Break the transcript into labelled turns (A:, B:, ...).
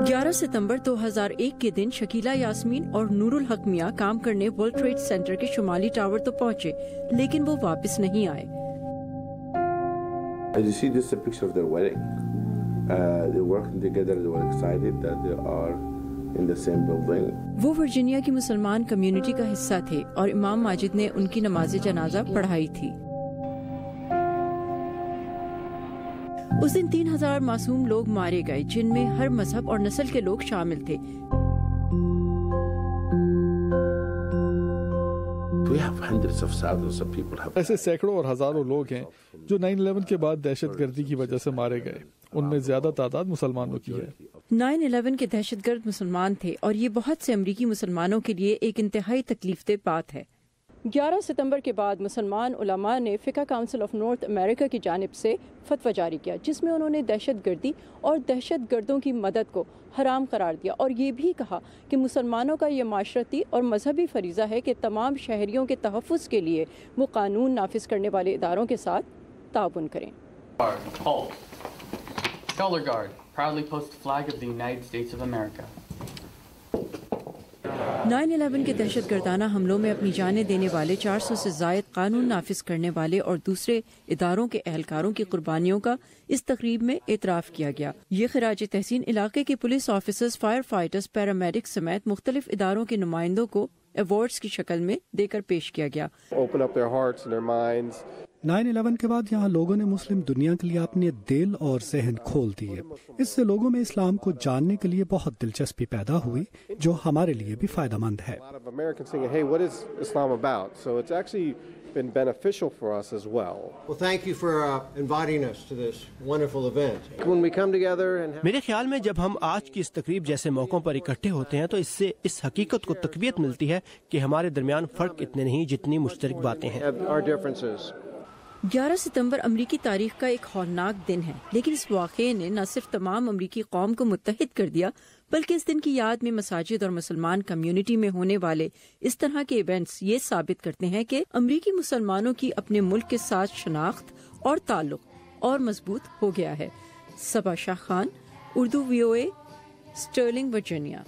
A: 11 सितंबर 2001 के दिन शकीला यास्मीन और नूरुल हक मियां काम करने वर्ल्ड ट्रेड सेंटर के शुमाली टावर तो पहुंचे, लेकिन वो वापस नहीं आए।
B: As you see, this is a picture of their wedding. They're working together. They were excited that they are in the same building.
A: वो वर्जीनिया की मुसलमान कम्युनिटी का हिस्सा थे और इमाम माजिद ने उनकी नमाज जनाजा पढ़ाई थी। उस दिन 3000 मासूम लोग मारे गए, जिनमें हर मजहब और नस्ल के लोग शामिल थे।
C: ऐसे सैकड़ों और हजारों लोग हैं जो 9/11 के बाद दहशतगर्दी की वजह से मारे गए। उनमें ज्यादा तादाद मुसलमानों की है।
A: 9/11 के दहशतगर्द मुसलमान थे और ये बहुत से अमरीकी मुसलमानों के लिए एक इंतहाई तकलीफदेह बात है। 11 सितंबर के बाद मुसलमान उलमा ने फ़िक़्ह काउंसिल ऑफ नॉर्थ अमेरिका की जानिब से फतवा जारी किया, जिसमें उन्होंने दहशतगर्दी और दहशतगर्दों की मदद को हराम करार दिया और ये भी कहा कि मुसलमानों का ये माशरती और मजहबी फरीज़ा है कि तमाम शहरियों के तहफ़्फ़ुज़ के लिए वो कानून नाफिज करने वाले इदारों के साथ ताउन करें।
D: Color Guard proudly posts the flag of the United States of America.
A: 9/11 के दहशतगर्दाना हमलों में अपनी जानें देने वाले 400 से ज़ायद कानून नाफिज करने वाले और दूसरे इदारों के एहलकारों की कुर्बानियों का इस तकरीब में एतराफ़ किया गया। ये खिराज तहसीन इलाके के police officers, fire fighters, paramedics समेत मुख्तलिफ इदारों के नुमाइंदों को अवार्ड्स की शक्ल में देकर पेश किया गया।
E: 9/11 के बाद यहाँ लोगों ने मुस्लिम दुनिया के लिए अपने दिल और जहन खोल दिए। इससे लोगों में इस्लाम को जानने के लिए बहुत दिलचस्पी पैदा हुई, जो हमारे लिए भी फायदेमंद है।
F: been beneficial for us as well.
G: Well, thank you for inviting us to this wonderful event.
F: When we come together and
H: मेरे ख्याल में जब हम आज की इस तकरीब जैसे मौकों पर इकट्ठे होते हैं तो इससे इस हकीकत को तकवीत मिलती है कि हमारे दरमियान फर्क इतने नहीं जितनी मुश्तरक बातें हैं।
F: our differences.
A: 11 सितंबर अमरीकी तारीख का एक हौलनाक दिन है, लेकिन इस वाक़े ने न सिर्फ तमाम अमरीकी कौम को मुत्तहिद कर दिया, बल्कि इस दिन की याद में मसाजिद और मुसलमान कम्युनिटी में होने वाले इस तरह के इवेंट्स ये साबित करते हैं कि अमरीकी मुसलमानों की अपने मुल्क के साथ शनाख्त और ताल्लुक और मजबूत हो गया है। Saba Shah Khan, Urdu VOA, Sterling, Virginia.